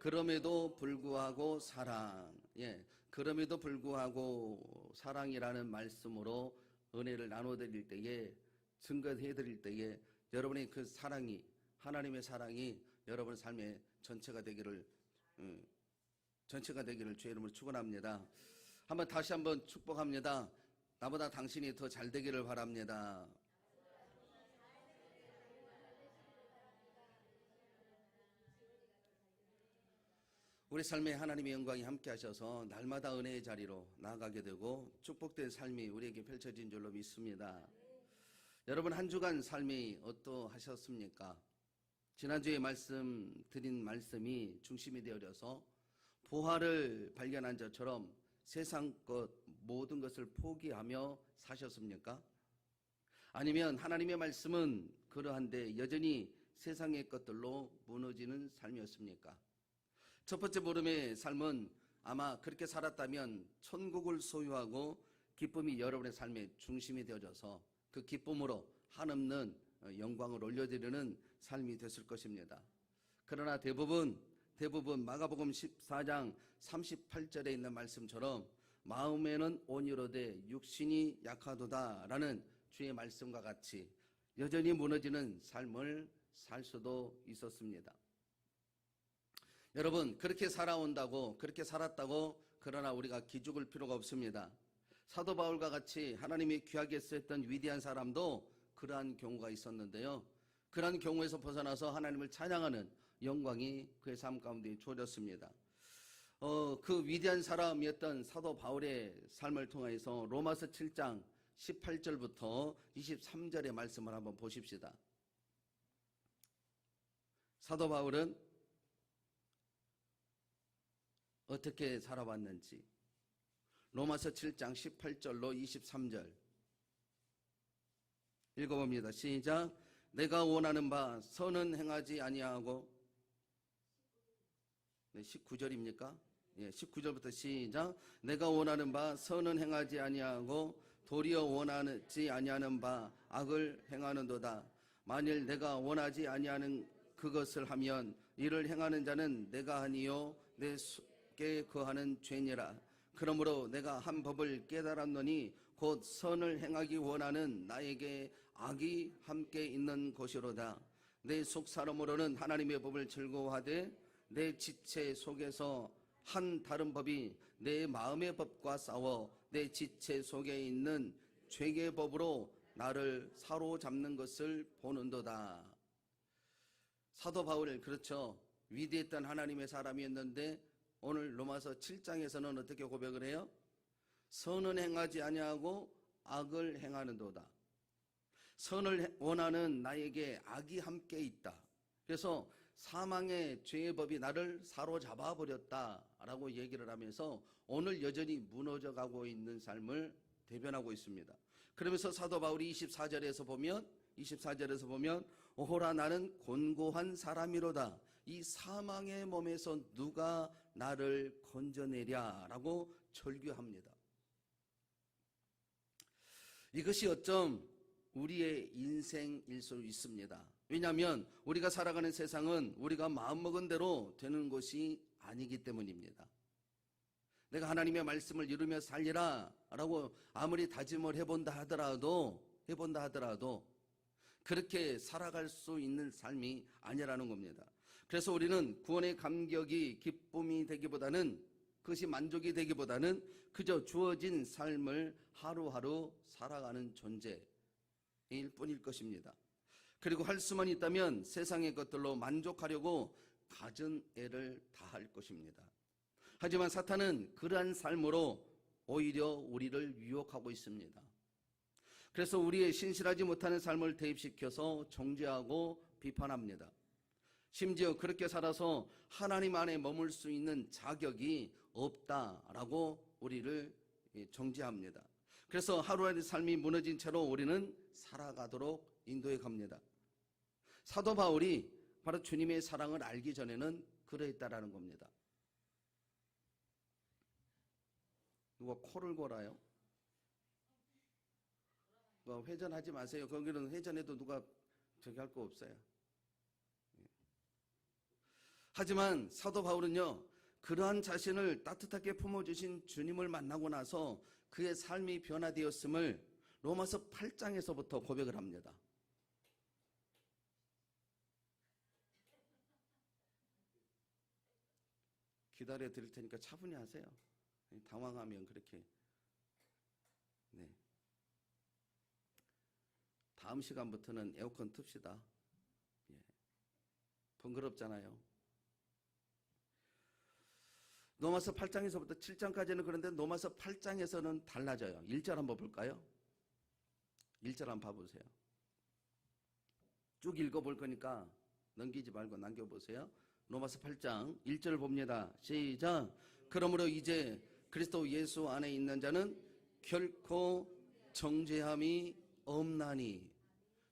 그럼에도 불구하고 사랑. 예. 그럼에도 불구하고 사랑이라는 말씀으로 은혜를 나눠드릴 때에, 증거해드릴 때에 여러분의 그 사랑이, 하나님의 사랑이 여러분 삶의 전체가 되기를 주의 이름으로 축원합니다. 다시 한번 축복합니다. 나보다 당신이 더 잘 되기를 바랍니다. 우리 삶에 하나님의 영광이 함께 하셔서 날마다 은혜의 자리로 나아가게 되고 축복된 삶이 우리에게 펼쳐진 줄로 믿습니다. 여러분, 한 주간 삶이 어떠하셨습니까? 지난주에 드린 말씀이 중심이 되어져서 부활을 발견한 자처럼 세상 것 모든 것을 포기하며 사셨습니까? 아니면 하나님의 말씀은 그러한데 여전히 세상의 것들로 무너지는 삶이었습니까? 첫 번째 보름의 삶은 아마 그렇게 살았다면 천국을 소유하고 기쁨이 여러분의 삶의 중심이 되어져서 그 기쁨으로 한없는 영광을 올려드리는 삶이 됐을 것입니다. 그러나 대부분 마가복음 14장 38절에 있는 말씀처럼 마음에는 온유로되 육신이 약하도다라는 주의 말씀과 같이 여전히 무너지는 삶을 살 수도 있었습니다. 여러분, 그렇게 살았다고 그러나 우리가 기죽을 필요가 없습니다. 사도 바울과 같이 하나님이 귀하게 쓰였던 위대한 사람도 그러한 경우가 있었는데요. 그러한 경우에서 벗어나서 하나님을 찬양하는 영광이 그의 삶 가운데 주어졌습니다. 그 위대한 사람이었던 사도 바울의 삶을 통해서 로마서 7장 18절부터 23절의 말씀을 한번 보십시다. 사도 바울은 어떻게 살아왔는지 로마서 7장 18절로 23절 읽어봅니다. 시작. 내가 원하는 바 선은 행하지 아니하고 19절입니까? 19절부터 시작. 내가 원하는 바 선은 행하지 아니하고 도리어 원하지 아니하는 바 악을 행하는도다. 만일 내가 원하지 아니하는 그것을 하면 이를 행하는 자는 내가 아니요 내 속에 거하는 죄니라. 그러므로 내가 한 법을 깨달았노니 곧 선을 행하기 원하는 나에게 악이 함께 있는 것이로다. 내 속 사람으로는 하나님의 법을 즐거워하되 내 지체 속에서 한 다른 법이 내 마음의 법과 싸워 내 지체 속에 있는 죄의 법으로 나를 사로잡는 것을 보는도다. 사도 바울, 그렇죠, 위대했던 하나님의 사람이었는데 오늘 로마서 7장에서는 어떻게 고백을 해요? 선은 행하지 아니하고 악을 행하는도다. 선을 원하는 나에게 악이 함께 있다. 그래서 사망의 죄의 법이 나를 사로잡아 버렸다라고 얘기를 하면서 오늘 여전히 무너져 가고 있는 삶을 대변하고 있습니다. 그러면서 사도 바울이 24절에서 보면 오호라 나는 곤고한 사람이로다. 이 사망의 몸에서 누가 나를 건져내랴라고 절규합니다. 이것이 어쩜 우리의 인생일 수 있습니다. 왜냐하면 우리가 살아가는 세상은 우리가 마음먹은 대로 되는 것이 아니기 때문입니다. 내가 하나님의 말씀을 이루며 살리라 라고 아무리 다짐을 해본다 하더라도 그렇게 살아갈 수 있는 삶이 아니라는 겁니다. 그래서 우리는 구원의 감격이 기쁨이 되기보다는, 그것이 만족이 되기보다는 그저 주어진 삶을 하루하루 살아가는 존재일 뿐일 것입니다. 그리고 할 수만 있다면 세상의 것들로 만족하려고 갖은 애를 다할 것입니다. 하지만 사탄은 그러한 삶으로 오히려 우리를 유혹하고 있습니다. 그래서 우리의 신실하지 못하는 삶을 대입시켜서 정죄하고 비판합니다. 심지어 그렇게 살아서 하나님 안에 머물 수 있는 자격이 없다라고 우리를 정죄합니다. 그래서 하루하루 삶이 무너진 채로 우리는 살아가도록 인도해 갑니다. 사도 바울이 바로 주님의 사랑을 알기 전에는 그러했다라는 겁니다. 누가 코를 골아요? 회전하지 마세요. 거기는 회전해도 누가 저기 할 거 없어요. 하지만 사도 바울은요, 그러한 자신을 따뜻하게 품어주신 주님을 만나고 나서 그의 삶이 변화되었음을 로마서 8장에서부터 고백을 합니다. 기다려 드릴 테니까 차분히 하세요. 당황하면 그렇게. 네. 다음 시간부터는 에어컨 틉시다. 예. 번거롭잖아요. 로마서 8장에서부터 7장까지는 그런데 로마서 8장에서는 달라져요. 1절 한번 볼까요? 1절 한번 봐보세요. 쭉 읽어볼 거니까 넘기지 말고 남겨보세요. 로마서 8장 1절 봅니다. 시작. 그러므로 이제 그리스도 예수 안에 있는 자는 결코 정죄함이 없나니.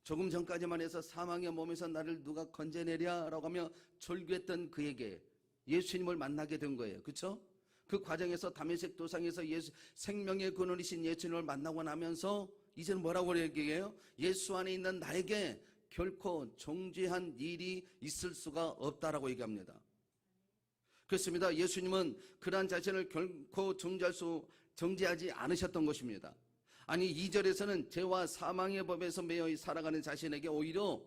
조금 전까지만 해서 사망의 몸에서 나를 누가 건져내랴 라고 하며 절규했던 그에게 예수님을 만나게 된 거예요. 그렇죠? 그 과정에서 다메섹 도상에서 생명의 근원이신 예수님을 만나고 나면서 이제는 뭐라고 얘기해요? 예수 안에 있는 나에게 결코 정죄한 일이 있을 수가 없다라고 얘기합니다. 그렇습니다. 예수님은 그러한 자신을 결코 정죄하지 않으셨던 것입니다. 아니 2절에서는 죄와 사망의 법에서 매여 살아가는 자신에게 오히려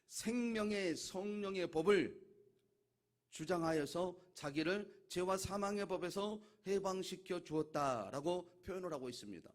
생명의 성령의 법을 주장하여서 자기를 죄와 사망의 법에서 해방시켜 주었다라고 표현을 하고 있습니다.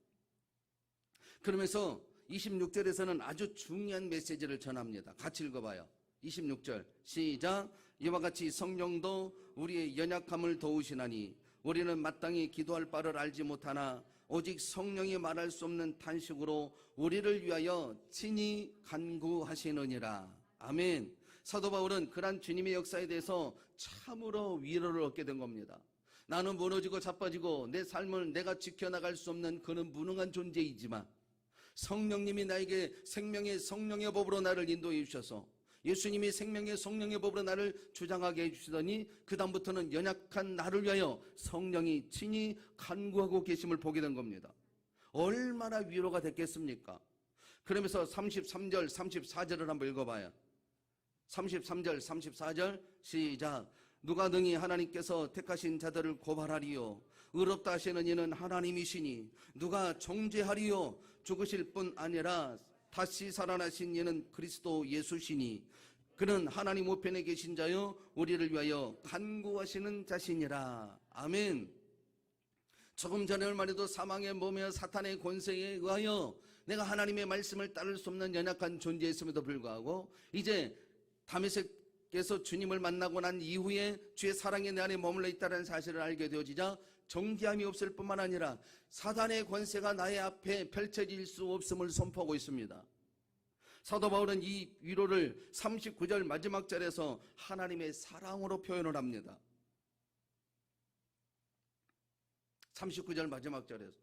그러면서 26절에서는 아주 중요한 메시지를 전합니다. 같이 읽어봐요. 26절 시작. 이와 같이 성령도 우리의 연약함을 도우시나니 우리는 마땅히 기도할 바를 알지 못하나 오직 성령이 말할 수 없는 탄식으로 우리를 위하여 친히 간구하시느니라. 아멘. 사도 바울은 그러한 주님의 역사에 대해서 참으로 위로를 얻게 된 겁니다. 나는 무너지고 자빠지고 내 삶을 내가 지켜나갈 수 없는 그는 무능한 존재이지만 성령님이 나에게 생명의 성령의 법으로 나를 인도해 주셔서 예수님이 생명의 성령의 법으로 나를 주장하게 해주시더니 그 다음부터는 연약한 나를 위하여 성령이 친히 간구하고 계심을 보게 된 겁니다. 얼마나 위로가 됐겠습니까? 그러면서 33절 34절을 한번 읽어봐요. 33절 34절 시작. 누가 능히 하나님께서 택하신 자들을 고발하리요 의롭다 하시는 이는 하나님이시니 누가 정죄하리요 죽으실 뿐 아니라 다시 살아나신 이는 그리스도 예수시니 그는 하나님 우편에 계신 자요 우리를 위하여 간구하시는 자시니라. 아멘. 조금 전에 얼마 전에도 사망의 몸에 사탄의 권세에 의하여 내가 하나님의 말씀을 따를 수 없는 연약한 존재였음에도 불구하고 이제 다메섹에서 주님을 만나고 난 이후에 주의 사랑이 내 안에 머물러 있다는 사실을 알게 되어지자 정죄함이 없을 뿐만 아니라 사단의 권세가 나의 앞에 펼쳐질 수 없음을 선포하고 있습니다. 사도 바울은 이 위로를 39절 마지막 절에서 하나님의 사랑으로 표현을 합니다. 39절 마지막 절에서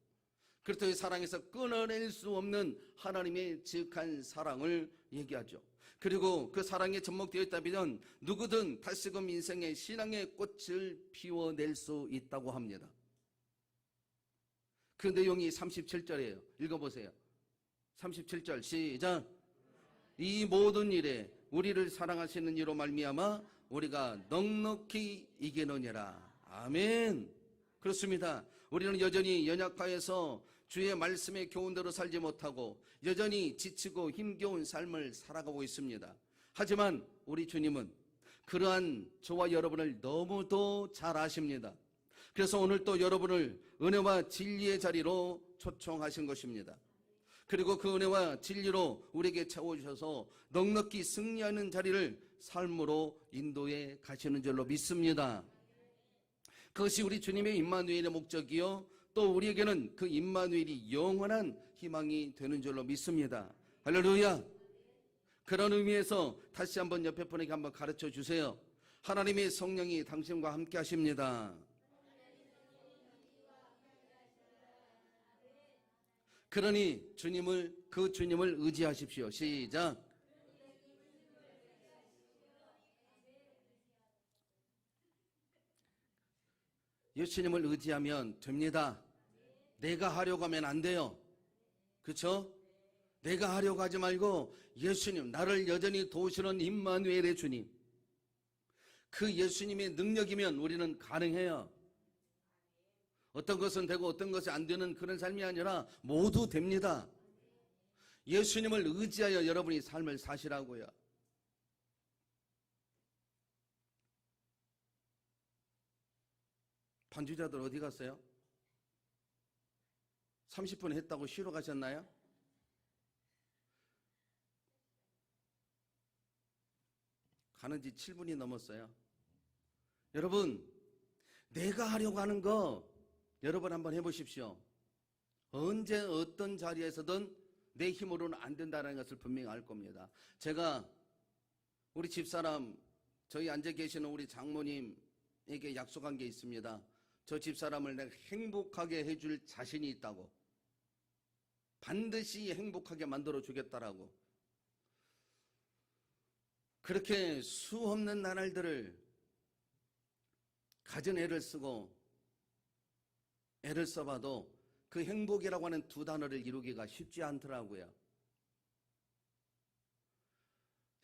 그리스도의 사랑에서 끊어낼 수 없는 하나님의 지극한 사랑을 얘기하죠. 그리고 그 사랑에 접목되어 있다면 누구든 다시금 인생의 신앙의 꽃을 피워낼 수 있다고 합니다. 그 내용이 37절이에요. 읽어보세요. 37절 시작. 이 모든 일에 우리를 사랑하시는 이로 말미암아 우리가 넉넉히 이기느니라. 아멘. 그렇습니다. 우리는 여전히 연약하여서 주의 말씀의 교훈대로 살지 못하고 여전히 지치고 힘겨운 삶을 살아가고 있습니다. 하지만 우리 주님은 그러한 저와 여러분을 너무도 잘 아십니다. 그래서 오늘 또 여러분을 은혜와 진리의 자리로 초청하신 것입니다. 그리고 그 은혜와 진리로 우리에게 채워주셔서 넉넉히 승리하는 자리를 삶으로 인도해 가시는 줄로 믿습니다. 그것이 우리 주님의 임마누엘의 목적이요 또 우리에게는 그 임마누엘이 영원한 희망이 되는 줄로 믿습니다. 할렐루야. 그런 의미에서 다시 한번 옆에 분에게 한번 가르쳐 주세요. 하나님의 성령이 당신과 함께 하십니다. 그러니 그 주님을 의지하십시오. 시작. 예수님을 의지하면 됩니다. 내가 하려고 하면 안 돼요. 그렇죠? 내가 하려고 하지 말고 예수님, 나를 여전히 도우시는 임마누엘의 주님, 그 예수님의 능력이면 우리는 가능해요. 어떤 것은 되고 어떤 것이 안 되는 그런 삶이 아니라 모두 됩니다. 예수님을 의지하여 여러분이 삶을 사시라고요. 반주자들 어디 갔어요? 30분 했다고 쉬러 가셨나요? 가는 지 7분이 넘었어요. 여러분, 내가 하려고 하는 거 여러분 한번 해보십시오. 언제 어떤 자리에서든 내 힘으로는 안 된다는 것을 분명히 알 겁니다. 제가 우리 집사람, 저희 앉아 계시는 우리 장모님에게 약속한 게 있습니다. 저 집사람을 내가 행복하게 해줄 자신이 있다고. 반드시 행복하게 만들어 주겠다라고. 그렇게 수없는 나날들을 가진 애를 쓰고 애를 써봐도 그 행복이라고 하는 두 단어를 이루기가 쉽지 않더라고요.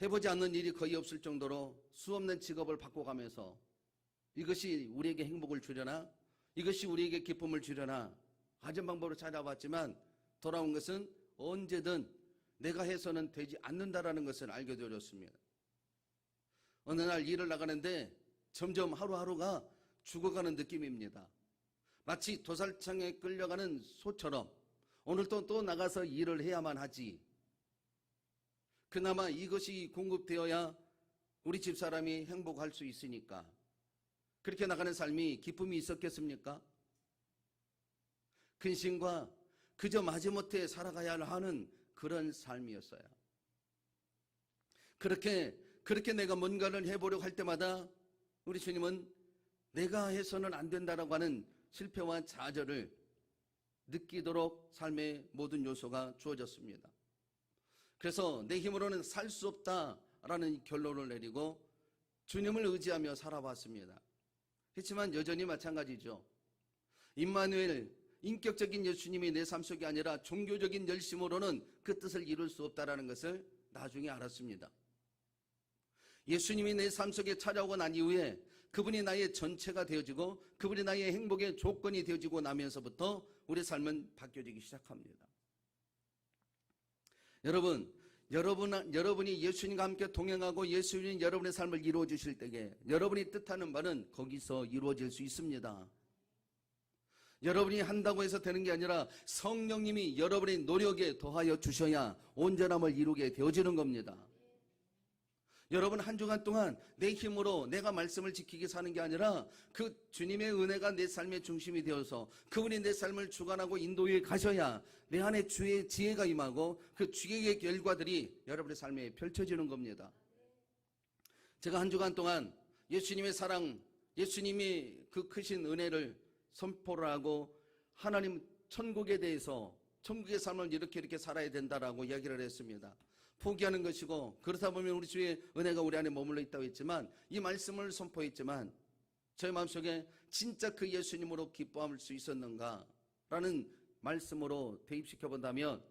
해보지 않는 일이 거의 없을 정도로 수없는 직업을 바꿔가면서 이것이 우리에게 행복을 주려나? 이것이 우리에게 기쁨을 주려나? 가진 방법으로 찾아봤지만 돌아온 것은 언제든 내가 해서는 되지 않는다라는 것을 알게 되었습니다. 어느 날 일을 나가는데 점점 하루하루가 죽어가는 느낌입니다. 마치 도살장에 끌려가는 소처럼 오늘도 또 나가서 일을 해야만 하지. 그나마 이것이 공급되어야 우리 집사람이 행복할 수 있으니까. 그렇게 나가는 삶이 기쁨이 있었겠습니까? 근심과 그저 마지못해 살아가야 하는 그런 삶이었어요. 그렇게 내가 뭔가를 해보려고 할 때마다 우리 주님은 내가 해서는 안 된다라고 하는 실패와 좌절을 느끼도록 삶의 모든 요소가 주어졌습니다. 그래서 내 힘으로는 살 수 없다라는 결론을 내리고 주님을 의지하며 살아왔습니다. 그렇지만 여전히 마찬가지죠. 임마누엘, 인격적인 예수님이 내 삶 속이 아니라 종교적인 열심으로는 그 뜻을 이룰 수 없다는 것을 나중에 알았습니다. 예수님이 내 삶 속에 찾아오고 난 이후에 그분이 나의 전체가 되어지고 그분이 나의 행복의 조건이 되어지고 나면서부터 우리 삶은 바뀌어지기 시작합니다. 여러분이 예수님과 함께 동행하고 예수님이 여러분의 삶을 이루어 주실 때에 여러분이 뜻하는 바는 거기서 이루어질 수 있습니다. 여러분이 한다고 해서 되는 게 아니라 성령님이 여러분의 노력에 더하여 주셔야 온전함을 이루게 되어지는 겁니다. 여러분 한 주간 동안 내 힘으로 내가 말씀을 지키게 사는 게 아니라 그 주님의 은혜가 내 삶의 중심이 되어서 그분이 내 삶을 주관하고 인도해 가셔야 내 안에 주의 지혜가 임하고 그 주의 결과들이 여러분의 삶에 펼쳐지는 겁니다. 제가 한 주간 동안 예수님의 사랑, 예수님이 그 크신 은혜를 선포를 하고 하나님 천국에 대해서 천국의 삶을 이렇게 살아야 된다라고 이야기를 했습니다. 포기하는 것이고 그렇다 보면 우리 주의 은혜가 우리 안에 머물러 있다고 했지만 이 말씀을 선포했지만 저의 마음속에 진짜 그 예수님으로 기뻐할 수 있었는가라는 말씀으로 대입시켜 본다면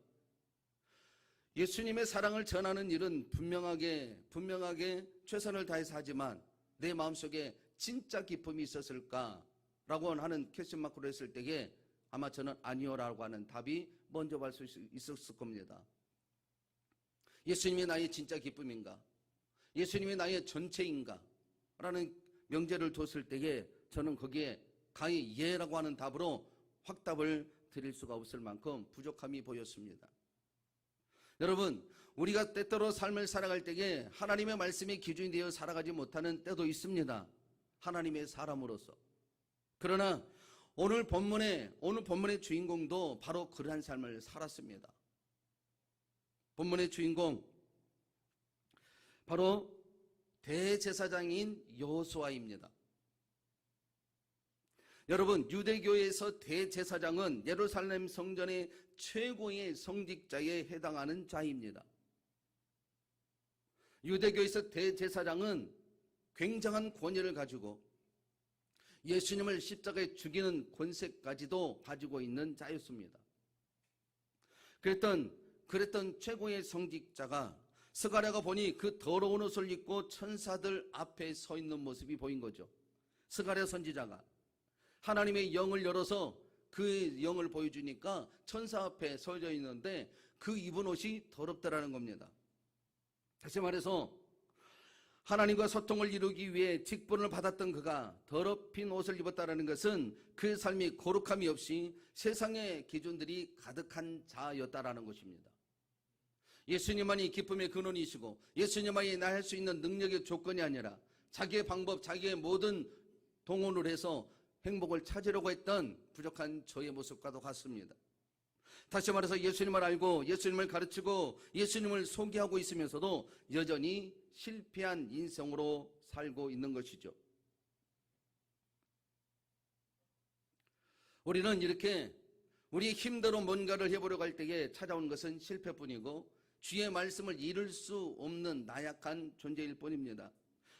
예수님의 사랑을 전하는 일은 분명하게 최선을 다해서 하지만 내 마음속에 진짜 기쁨이 있었을까라고 하는 퀘스천 마크로 했을 때에 아마 저는 아니요라고 하는 답이 먼저 갈 수 있었을 겁니다. 예수님이 나의 진짜 기쁨인가? 예수님이 나의 전체인가? 라는 명제를 뒀을 때에 저는 거기에 가히 예라고 하는 답으로 확답을 드릴 수가 없을 만큼 부족함이 보였습니다. 여러분, 우리가 때때로 삶을 살아갈 때에 하나님의 말씀이 기준이 되어 살아가지 못하는 때도 있습니다. 하나님의 사람으로서. 그러나 오늘 본문의 주인공도 바로 그러한 삶을 살았습니다. 본문의 주인공 바로 대제사장인 여호수아입니다. 여러분, 유대교에서 대제사장은 예루살렘 성전의 최고의 성직자에 해당하는 자입니다. 유대교에서 대제사장은 굉장한 권위를 가지고 예수님을 십자가에 죽이는 권세까지도 가지고 있는 자였습니다. 그랬던 최고의 성직자가 스가랴가 보니 그 더러운 옷을 입고 천사들 앞에 서 있는 모습이 보인 거죠. 스가랴 선지자가 하나님의 영을 열어서 그 영을 보여주니까 천사 앞에 서져 있는데 그 입은 옷이 더럽다라는 겁니다. 다시 말해서 하나님과 소통을 이루기 위해 직분을 받았던 그가 더럽힌 옷을 입었다는 것은 그 삶이 거룩함이 없이 세상의 기준들이 가득한 자였다라는 것입니다. 예수님만이 기쁨의 근원이시고 예수님만이 나 할 수 있는 능력의 조건이 아니라 자기의 방법, 자기의 모든 동원을 해서 행복을 찾으려고 했던 부족한 저의 모습과도 같습니다. 다시 말해서 예수님을 알고 예수님을 가르치고 예수님을 소개하고 있으면서도 여전히 실패한 인생으로 살고 있는 것이죠. 우리는 이렇게 우리의 힘대로 뭔가를 해보려고 할 때에 찾아오는 것은 실패뿐이고 주의 말씀을 이룰 수 없는 나약한 존재일 뿐입니다.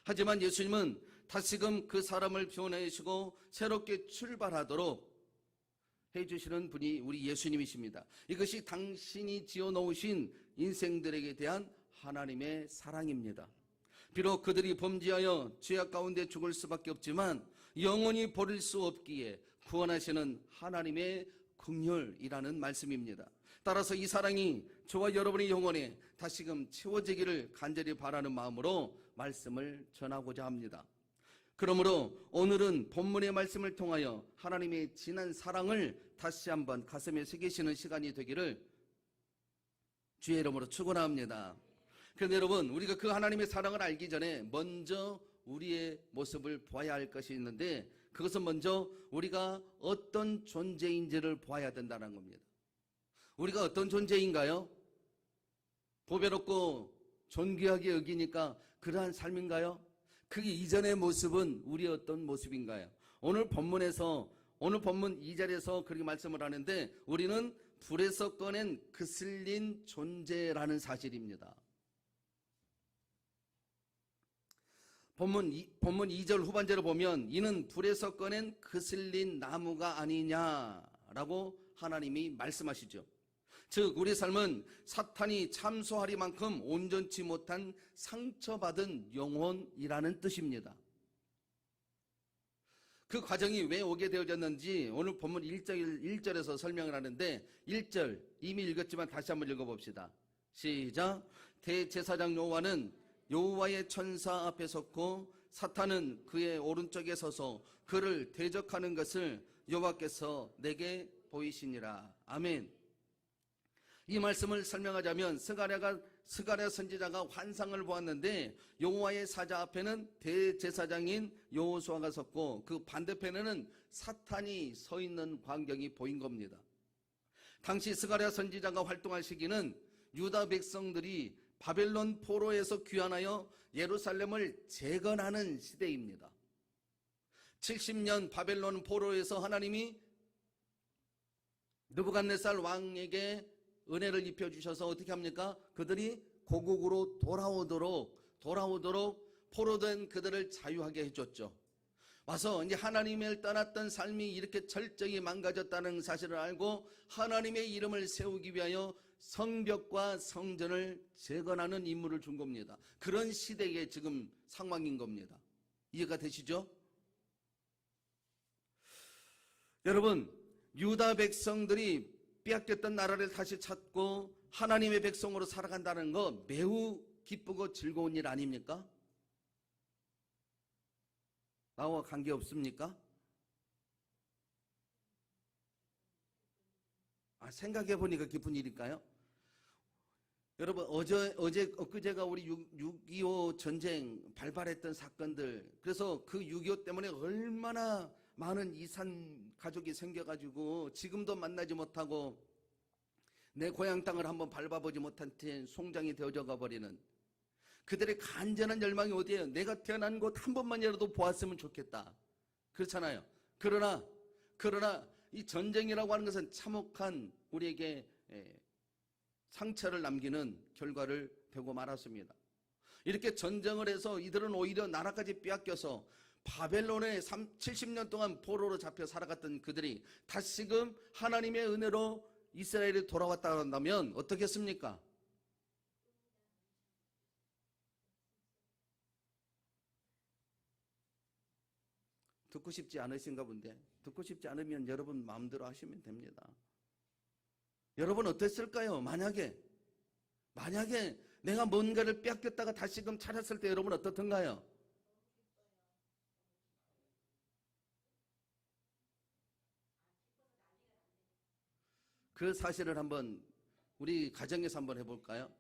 하지만 예수님은 다시금 그 사람을 변화하시고 새롭게 출발하도록 해주시는 분이 우리 예수님이십니다. 이것이 당신이 지어놓으신 인생들에게 대한 하나님의 사랑입니다. 비록 그들이 범죄하여 죄악 가운데 죽을 수밖에 없지만 영원히 버릴 수 없기에 구원하시는 하나님의 긍휼이라는 말씀입니다. 따라서 이 사랑이 저와 여러분의 영혼에 다시금 채워지기를 간절히 바라는 마음으로 말씀을 전하고자 합니다. 그러므로 오늘은 본문의 말씀을 통하여 하나님의 진한 사랑을 다시 한번 가슴에 새기시는 시간이 되기를 주의 이름으로 축원합니다. 그런데 여러분, 우리가 그 하나님의 사랑을 알기 전에 먼저 우리의 모습을 보아야 할 것이 있는데 그것은 먼저 우리가 어떤 존재인지를 보아야 된다는 겁니다. 우리가 어떤 존재인가요? 보배롭고 존귀하게 여기니까 그러한 삶인가요? 그 이전의 모습은 우리의 어떤 모습인가요? 오늘 본문 2절에서 그렇게 말씀을 하는데 우리는 불에서 꺼낸 그슬린 존재라는 사실입니다. 본문 2절 후반절을 보면 이는 불에서 꺼낸 그슬린 나무가 아니냐라고 하나님이 말씀하시죠. 즉 우리 삶은 사탄이 참소하리만큼 온전치 못한 상처받은 영혼이라는 뜻입니다. 그 과정이 왜 오게 되어졌는지 오늘 본문 1절에서 설명을 하는데 1절 이미 읽었지만 다시 한번 읽어봅시다. 시작. 대제사장 여호와는 여호와의 천사 앞에 섰고 사탄은 그의 오른쪽에 서서 그를 대적하는 것을 여호와께서 내게 보이시니라. 아멘. 이 말씀을 설명하자면 스가랴 선지자가 환상을 보았는데 여호와의 사자 앞에는 대제사장인 여호수아가 섰고 그 반대편에는 사탄이 서 있는 광경이 보인 겁니다. 당시 스가랴 선지자가 활동할 시기는 유다 백성들이 바벨론 포로에서 귀환하여 예루살렘을 재건하는 시대입니다. 70년 바벨론 포로에서 하나님이 느부갓네살 왕에게 은혜를 입혀주셔서 어떻게 합니까? 그들이 고국으로 돌아오도록 포로된 그들을 자유하게 해줬죠. 와서 이제 하나님을 떠났던 삶이 이렇게 철저히 망가졌다는 사실을 알고 하나님의 이름을 세우기 위하여 성벽과 성전을 재건하는 임무를 준 겁니다. 그런 시대의 지금 상황인 겁니다. 이해가 되시죠? 여러분, 유다 백성들이 빼앗겼던 나라를 다시 찾고 하나님의 백성으로 살아간다는 거 매우 기쁘고 즐거운 일 아닙니까? 나와 관계 없습니까? 생각해 보니까 기쁜 일일까요? 여러분 엊그제가 우리 6.25 전쟁 발발했던 사건들, 그래서 그 6.25 때문에 얼마나 많은 이산 가족이 생겨가지고 지금도 만나지 못하고 내 고향 땅을 한번 밟아보지 못한 채 송장이 되어져 가버리는 그들의 간절한 열망이 어디예요? 내가 태어난 곳 한 번만이라도 보았으면 좋겠다. 그렇잖아요. 그러나 이 전쟁이라고 하는 것은 참혹한 우리에게 상처를 남기는 결과를 되고 말았습니다. 이렇게 전쟁을 해서 이들은 오히려 나라까지 빼앗겨서 바벨론에 70년 동안 포로로 잡혀 살아갔던 그들이 다시금 하나님의 은혜로 이스라엘에 돌아왔다 한다면 어떻겠습니까? 듣고 싶지 않으신가 본데, 듣고 싶지 않으면 여러분 마음대로 하시면 됩니다. 여러분 어땠을까요? 만약에 내가 뭔가를 뺏겼다가 다시금 찾았을 때 여러분 어떻던가요? 그 사실을 한번 우리 가정에서 한번 해볼까요?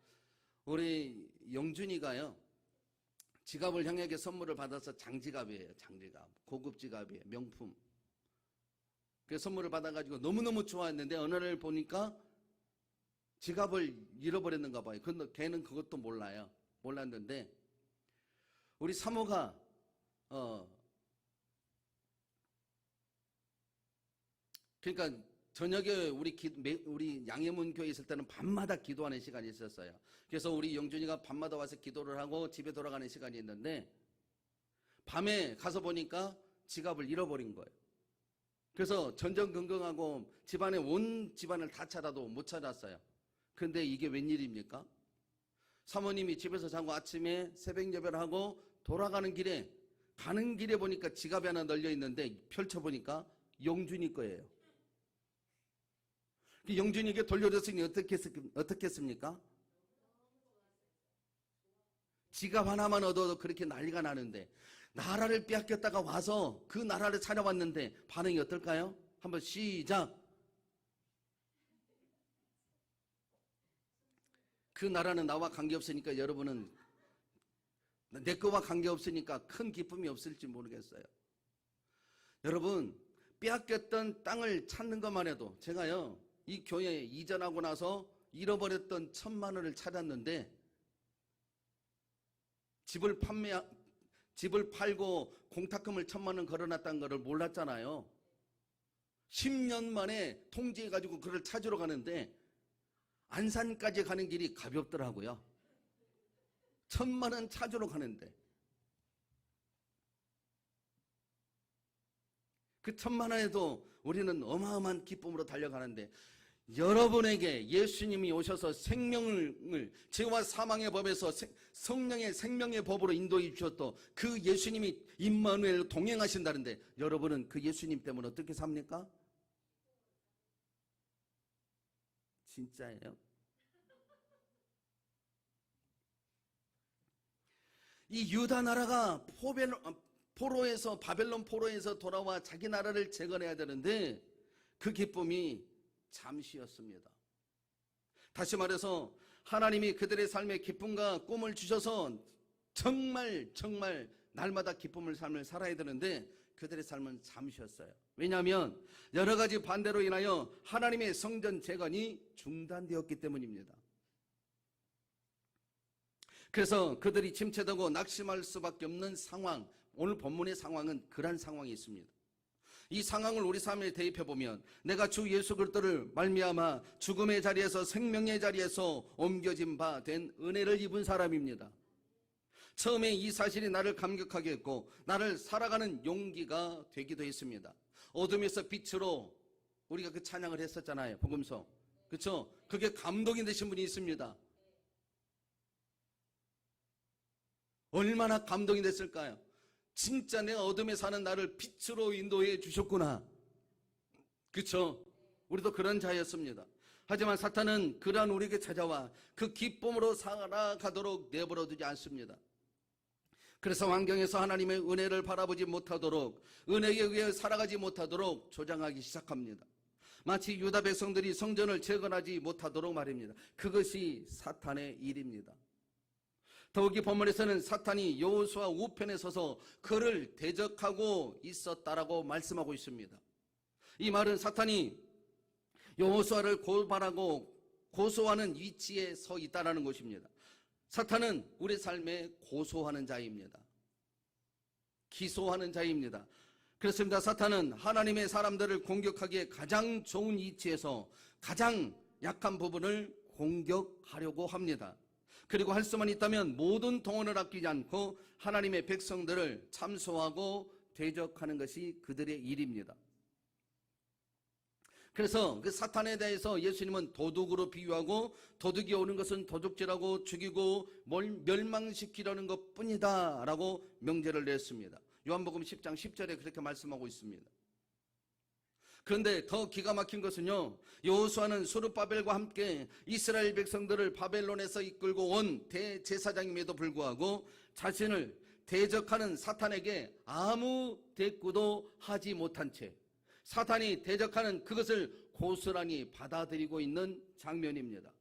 우리 영준이가요, 지갑을 형에게 선물을 받아서 장지갑이에요. 장지갑, 고급 지갑이에요. 명품. 그 선물을 받아가지고 너무너무 좋아했는데 어느 날 보니까 지갑을 잃어버렸는가 봐요. 근데 걔는 그것도 몰라요. 몰랐는데 우리 사모가 그러니까 저녁에 우리 양해문 교회 있을 때는 밤마다 기도하는 시간이 있었어요. 그래서 우리 영준이가 밤마다 와서 기도를 하고 집에 돌아가는 시간이 있는데 밤에 가서 보니까 지갑을 잃어버린 거예요. 그래서 전전긍긍하고 집안에 온 집안을 다 찾아도 못 찾았어요. 근데 이게 웬일입니까? 사모님이 집에서 자고 아침에 새벽 예배를 하고 돌아가는 길에 가는 길에 보니까 지갑이 하나 널려 있는데 펼쳐보니까 영준이 거예요. 영준이에게 돌려줬으니 어떻게 했습니까? 지갑 하나만 얻어도 그렇게 난리가 나는데 나라를 빼앗겼다가 와서 그 나라를 찾아왔는데 반응이 어떨까요? 한번 시작. 그 나라는 나와 관계없으니까 여러분은 내 거와 관계없으니까 큰 기쁨이 없을지 모르겠어요. 여러분 빼앗겼던 땅을 찾는 것만 해도 제가요 이 교회에 이전하고 나서 잃어버렸던 1,000만 원을 찾았는데 집을 팔고 공탁금을 1,000만 원 걸어놨다는 것을 몰랐잖아요. 10년 만에 통지해가지고 그걸 찾으러 가는데 안산까지 가는 길이 가볍더라고요. 1,000만 원 찾으러 가는데 그 1,000만 원에도 우리는 어마어마한 기쁨으로 달려가는데 여러분에게 예수님이 오셔서 생명을 죄와 사망의 법에서 성령의 생명의 법으로 인도해 주셨던 그 예수님이 임마누엘로 동행하신다는데 여러분은 그 예수님 때문에 어떻게 삽니까? 진짜예요? 이 유다 나라가 바벨론 포로에서 돌아와 자기 나라를 재건해야 되는데 그 기쁨이 잠시였습니다. 다시 말해서 하나님이 그들의 삶에 기쁨과 꿈을 주셔서 정말 날마다 기쁨을 삶을 살아야 되는데 그들의 삶은 잠시였어요. 왜냐하면 여러 가지 반대로 인하여 하나님의 성전 재건이 중단되었기 때문입니다. 그래서 그들이 침체되고 낙심할 수밖에 없는 상황, 오늘 본문의 상황은 그런 상황이 있습니다. 이 상황을 우리 삶에 대입해보면 내가 주 예수 그리스도를 말미암아 죽음의 자리에서 생명의 자리에서 옮겨진 바 된 은혜를 입은 사람입니다. 처음에 이 사실이 나를 감격하게 했고 나를 살아가는 용기가 되기도 했습니다. 어둠에서 빛으로 우리가 그 찬양을 했었잖아요. 복음서. 그렇죠? 그게 감동이 되신 분이 있습니다. 얼마나 감동이 됐을까요? 진짜 내가 어둠에 사는 나를 빛으로 인도해 주셨구나. 그렇죠? 우리도 그런 자였습니다. 하지만 사탄은 그러한 우리에게 찾아와 그 기쁨으로 살아가도록 내버려 두지 않습니다. 그래서 환경에서 하나님의 은혜를 바라보지 못하도록, 은혜에 의해 살아가지 못하도록 조장하기 시작합니다. 마치 유다 백성들이 성전을 재건하지 못하도록 말입니다. 그것이 사탄의 일입니다. 더욱이 본문에서는 사탄이 여호수아 우편에 서서 그를 대적하고 있었다라고 말씀하고 있습니다. 이 말은 사탄이 여호수아를 고발하고 고소하는 위치에 서 있다는 것입니다. 사탄은 우리 삶에 고소하는 자입니다. 기소하는 자입니다. 그렇습니다. 사탄은 하나님의 사람들을 공격하기에 가장 좋은 위치에서 가장 약한 부분을 공격하려고 합니다. 그리고 할 수만 있다면 모든 동원을 아끼지 않고 하나님의 백성들을 참소하고 대적하는 것이 그들의 일입니다. 그래서 그 사탄에 대해서 예수님은 도둑으로 비유하고 도둑이 오는 것은 도둑질하고 죽이고 멸망시키려는 것뿐이다 라고 명제를 냈습니다. 요한복음 10장 10절에 그렇게 말씀하고 있습니다. 그런데 더 기가 막힌 것은요, 여호수아는 스룹바벨과 함께 이스라엘 백성들을 바벨론에서 이끌고 온 대제사장임에도 불구하고 자신을 대적하는 사탄에게 아무 대꾸도 하지 못한 채 사탄이 대적하는 그것을 고스란히 받아들이고 있는 장면입니다.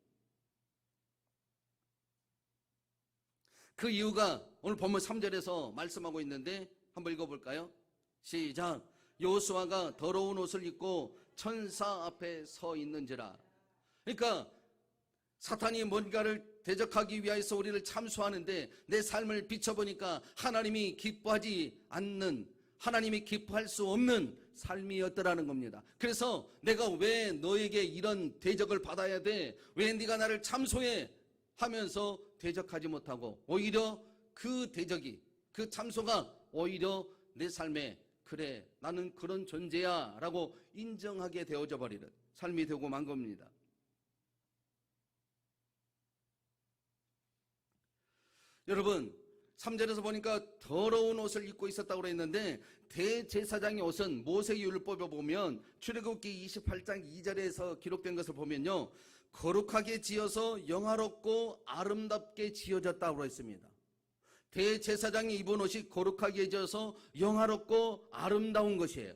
그 이유가 오늘 본문 3절에서 말씀하고 있는데 한번 읽어볼까요? 시작. 여호수아가 더러운 옷을 입고 천사 앞에 서 있는지라. 그러니까 사탄이 뭔가를 대적하기 위해서 우리를 참수하는데 내 삶을 비춰보니까 하나님이 기뻐하지 않는, 하나님이 기뻐할 수 없는 삶이었더라는 겁니다. 그래서 내가 왜 너에게 이런 대적을 받아야 돼? 왜 네가 나를 참소해? 하면서 대적하지 못하고 오히려 그 대적이, 그 참소가 오히려 내 삶에 그래 나는 그런 존재야 라고 인정하게 되어져 버리는 삶이 되고 만 겁니다. 여러분 3절에서 보니까 더러운 옷을 입고 있었다고 그랬는데 대제사장의 옷은 모세율법에 보면 출애굽기 28장 2절에서 기록된 것을 보면요, 거룩하게 지어서 영화롭고 아름답게 지어졌다고 했습니다. 대제사장이 입은 옷이 거룩하게 지어서 영화롭고 아름다운 것이에요.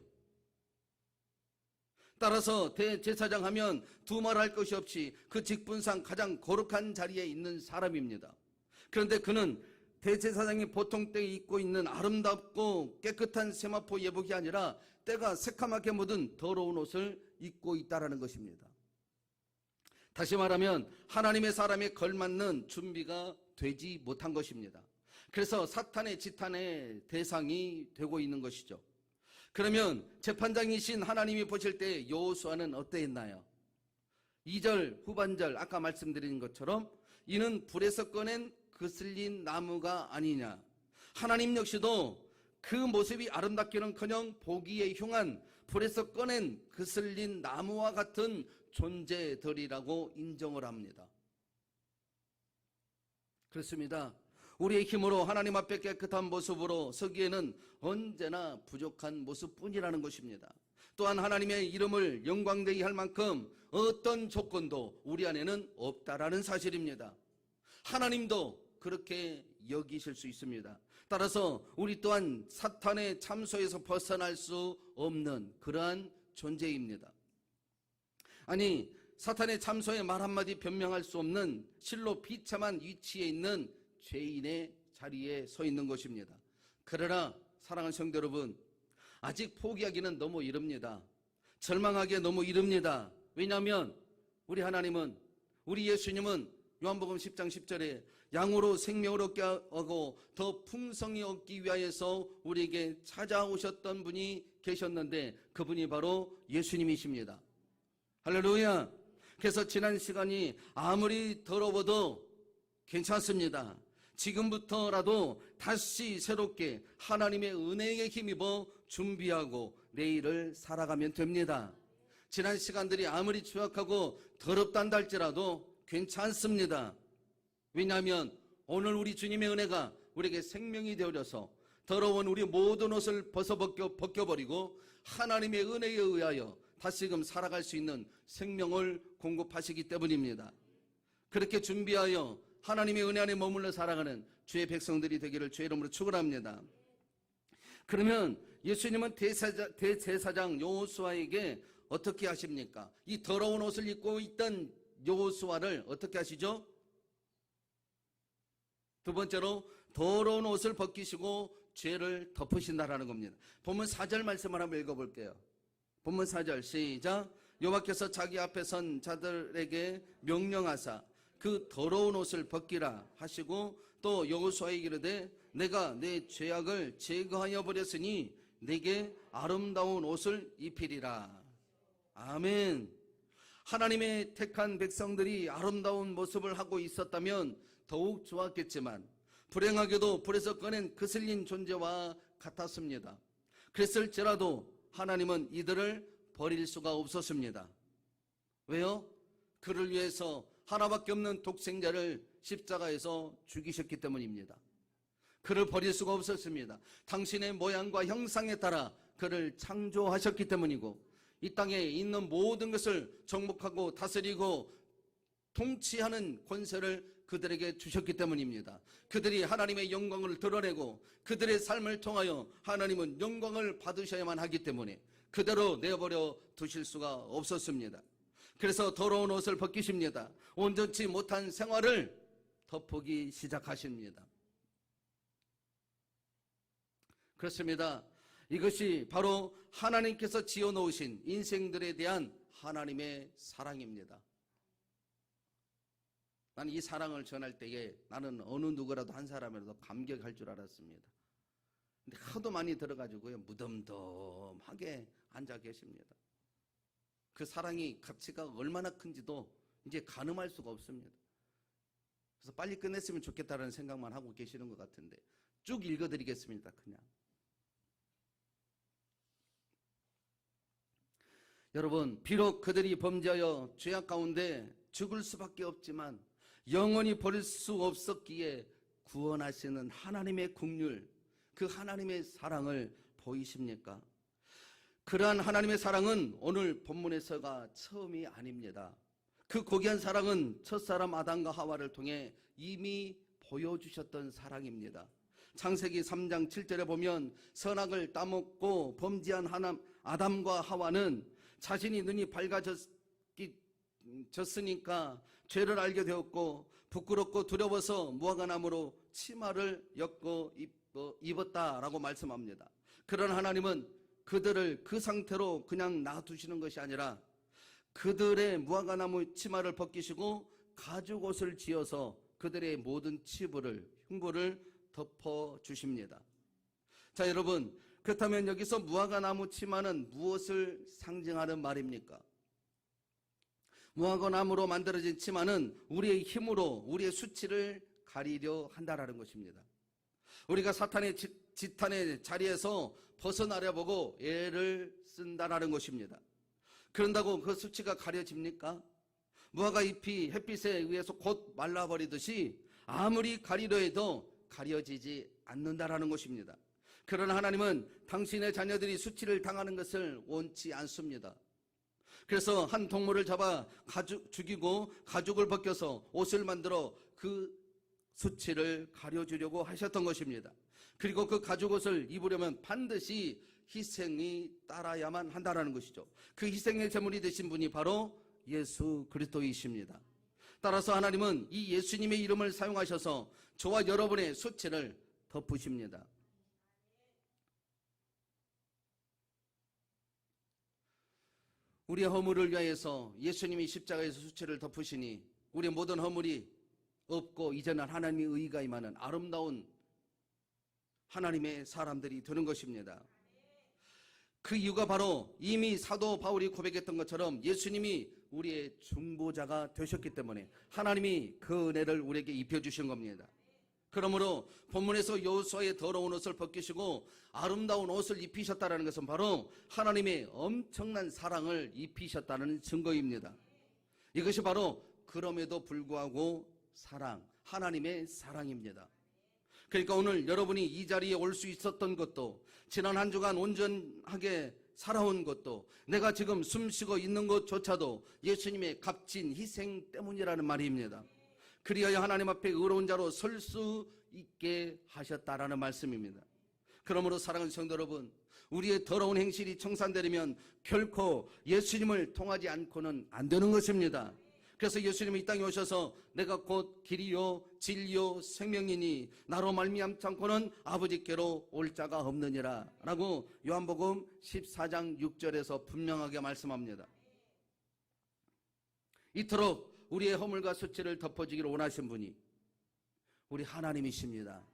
따라서 대제사장 하면 두말할 것이 없이 그 직분상 가장 거룩한 자리에 있는 사람입니다. 그런데 그는 대제사장이 보통 때 입고 있는 아름답고 깨끗한 세마포 예복이 아니라 때가 새카맣게 묻은 더러운 옷을 입고 있다라는 것입니다. 다시 말하면 하나님의 사람에 걸맞는 준비가 되지 못한 것입니다. 그래서 사탄의 지탄의 대상이 되고 있는 것이죠. 그러면 재판장이신 하나님이 보실 때 여호수아는 어떠했나요? 2절 후반절 아까 말씀드린 것처럼 이는 불에서 꺼낸 그슬린 나무가 아니냐. 하나님 역시도 그 모습이 아름답기는커녕 보기에 흉한 불에서 꺼낸 그슬린 나무와 같은 존재들이라고 인정을 합니다. 그렇습니다. 우리의 힘으로 하나님 앞에 깨끗한 모습으로 서기에는 언제나 부족한 모습뿐이라는 것입니다. 또한 하나님의 이름을 영광되게 할 만큼 어떤 조건도 우리 안에는 없다라는 사실입니다. 하나님도 그렇게 여기실 수 있습니다. 따라서 우리 또한 사탄의 참소에서 벗어날 수 없는 그러한 존재입니다. 아니, 사탄의 참소에 말 한마디 변명할 수 없는 실로 비참한 위치에 있는 죄인의 자리에 서 있는 것입니다. 그러나 사랑하는 성도 여러분, 아직 포기하기는 너무 이릅니다. 절망하기에 너무 이릅니다. 왜냐하면 우리 하나님은, 우리 예수님은 요한복음 10장 10절에 양으로 생명을 얻게 하고 더 풍성히 얻기 위하여서 우리에게 찾아오셨던 분이 계셨는데 그분이 바로 예수님이십니다. 할렐루야. 그래서 지난 시간이 아무리 더러워도 괜찮습니다. 지금부터라도 다시 새롭게 하나님의 은혜에 힘입어 준비하고 내일을 살아가면 됩니다. 지난 시간들이 아무리 추악하고 더럽단다 할지라도 괜찮습니다. 왜냐하면 오늘 우리 주님의 은혜가 우리에게 생명이 되어져서 더러운 우리 모든 옷을 벗겨버리고 하나님의 은혜에 의하여 다시금 살아갈 수 있는 생명을 공급하시기 때문입니다. 그렇게 준비하여 하나님의 은혜 안에 머물러 살아가는 주의 백성들이 되기를 주의 이름으로 축원합니다. 그러면 예수님은 대제사장 여호수아에게 어떻게 하십니까? 이 더러운 옷을 입고 있던 여호수아를 어떻게 하시죠? 두 번째로 더러운 옷을 벗기시고 죄를 덮으신다라는 겁니다. 본문 4절 말씀을 한번 읽어볼게요. 본문 4절 시작. 여호와께서 자기 앞에 선 자들에게 명령하사 그 더러운 옷을 벗기라 하시고 또 여호수아에게 이르되 내가 내 죄악을 제거하여 버렸으니 내게 아름다운 옷을 입히리라. 아멘. 하나님의 택한 백성들이 아름다운 모습을 하고 있었다면 더욱 좋았겠지만 불행하게도 불에서 꺼낸 그슬린 존재와 같았습니다. 그랬을지라도 하나님은 이들을 버릴 수가 없었습니다. 왜요? 그를 위해서 하나밖에 없는 독생자를 십자가에서 죽이셨기 때문입니다. 그를 버릴 수가 없었습니다. 당신의 모양과 형상에 따라 그를 창조하셨기 때문이고 이 땅에 있는 모든 것을 정복하고 다스리고 통치하는 권세를 그들에게 주셨기 때문입니다. 그들이 하나님의 영광을 드러내고 그들의 삶을 통하여 하나님은 영광을 받으셔야만 하기 때문에 그대로 내버려 두실 수가 없었습니다. 그래서 더러운 옷을 벗기십니다. 온전치 못한 생활을 덮기 시작하십니다. 그렇습니다. 이것이 바로 하나님께서 지어놓으신 인생들에 대한 하나님의 사랑입니다. 나는 이 사랑을 전할 때에 나는 어느 누구라도 한 사람이라도 감격할 줄 알았습니다. 근데 하도 많이 들어가지고요, 무덤덤하게 앉아 계십니다. 그 사랑이 가치가 얼마나 큰지도 이제 가늠할 수가 없습니다. 그래서 빨리 끝냈으면 좋겠다는 생각만 하고 계시는 것 같은데 쭉 읽어드리겠습니다. 그냥 여러분, 비록 그들이 범죄하여 죄악 가운데 죽을 수밖에 없지만 영원히 버릴 수 없었기에 구원하시는 하나님의 긍휼, 그 하나님의 사랑을 보이십니까? 그러한 하나님의 사랑은 오늘 본문에서가 처음이 아닙니다. 그 고귀한 사랑은 첫사람 아담과 하와를 통해 이미 보여주셨던 사랑입니다. 창세기 3장 7절에 보면 선악을 따먹고 범죄한 아담과 하와는 자신이 눈이 밝아졌으니까 죄를 알게 되었고 부끄럽고 두려워서 무화과나무로 치마를 엮어 입었다라고 말씀합니다. 그런 하나님은 그들을 그 상태로 그냥 놔두시는 것이 아니라 그들의 무화과나무 치마를 벗기시고 가죽옷을 지어서 그들의 모든 흉부를 덮어주십니다. 자, 여러분, 그렇다면 여기서 무화과나무 치마는 무엇을 상징하는 말입니까? 무화과나무로 만들어진 치마는 우리의 힘으로 우리의 수치를 가리려 한다는 것입니다. 우리가 사탄의 지탄의 자리에서 벗어나려보고 애를 쓴다는 것입니다. 그런다고 그 수치가 가려집니까? 무화과 잎이 햇빛에 의해서 곧 말라버리듯이 아무리 가리려 해도 가려지지 않는다는 것입니다. 그러나 하나님은 당신의 자녀들이 수치를 당하는 것을 원치 않습니다. 그래서 한 동물을 잡아 죽이고 가죽을 벗겨서 옷을 만들어 그 수치를 가려주려고 하셨던 것입니다. 그리고 그 가죽옷을 입으려면 반드시 희생이 따라야만 한다는 것이죠. 그 희생의 제물이 되신 분이 바로 예수 그리스도이십니다. 따라서 하나님은 이 예수님의 이름을 사용하셔서 저와 여러분의 수치를 덮으십니다. 우리의 허물을 위하여서 예수님이 십자가에서 수치를 덮으시니 우리의 모든 허물이 없고 이제는 하나님의 의가 임하는 아름다운 하나님의 사람들이 되는 것입니다. 그 이유가 바로 이미 사도 바울이 고백했던 것처럼 예수님이 우리의 중보자가 되셨기 때문에 하나님이 그 은혜를 우리에게 입혀주신 겁니다. 그러므로 본문에서 여호수아의 더러운 옷을 벗기시고 아름다운 옷을 입히셨다는 것은 바로 하나님의 엄청난 사랑을 입히셨다는 증거입니다. 이것이 바로 그럼에도 불구하고 하나님의 사랑입니다. 그러니까 오늘 여러분이 이 자리에 올 수 있었던 것도, 지난 한 주간 온전하게 살아온 것도, 내가 지금 숨쉬고 있는 것조차도 예수님의 값진 희생 때문이라는 말입니다. 그리하여 하나님 앞에 의로운 자로 설 수 있게 하셨다라는 말씀입니다. 그러므로 사랑하는 성도 여러분, 우리의 더러운 행실이 청산되려면 결코 예수님을 통하지 않고는 안 되는 것입니다. 그래서 예수님이 이 땅에 오셔서 내가 곧 길이요 진리요 생명이니 나로 말미암지 않고는 아버지께로 올 자가 없느니라 라고 요한복음 14장 6절에서 분명하게 말씀합니다. 이토록 우리의 허물과 수치를 덮어주기를 원하신 분이 우리 하나님이십니다.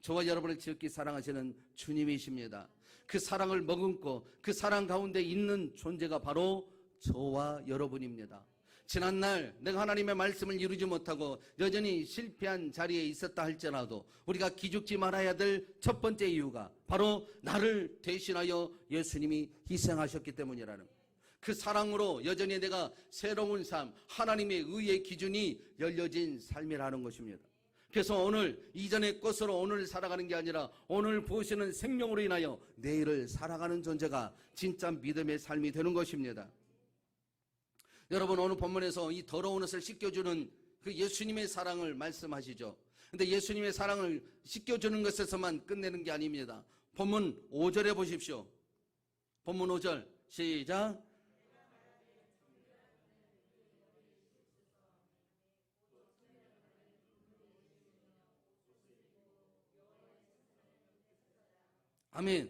저와 여러분을 지극히 사랑하시는 주님이십니다. 그 사랑을 머금고 그 사랑 가운데 있는 존재가 바로 저와 여러분입니다. 지난날 내가 하나님의 말씀을 이루지 못하고 여전히 실패한 자리에 있었다 할지라도 우리가 기죽지 말아야 될 첫 번째 이유가 바로 나를 대신하여 예수님이 희생하셨기 때문이라는, 그 사랑으로 여전히 내가 새로운 삶, 하나님의 의의 기준이 열려진 삶이라는 것입니다. 그래서 오늘 이전의 것으로 오늘 살아가는 게 아니라 오늘 부으시는 생명으로 인하여 내일을 살아가는 존재가 진짜 믿음의 삶이 되는 것입니다. 여러분, 오늘 본문에서 이 더러운 옷을 씻겨주는 그 예수님의 사랑을 말씀하시죠. 근데 예수님의 사랑을 씻겨주는 것에서만 끝내는 게 아닙니다. 본문 5절에 보십시오. 본문 5절 시작. 아멘.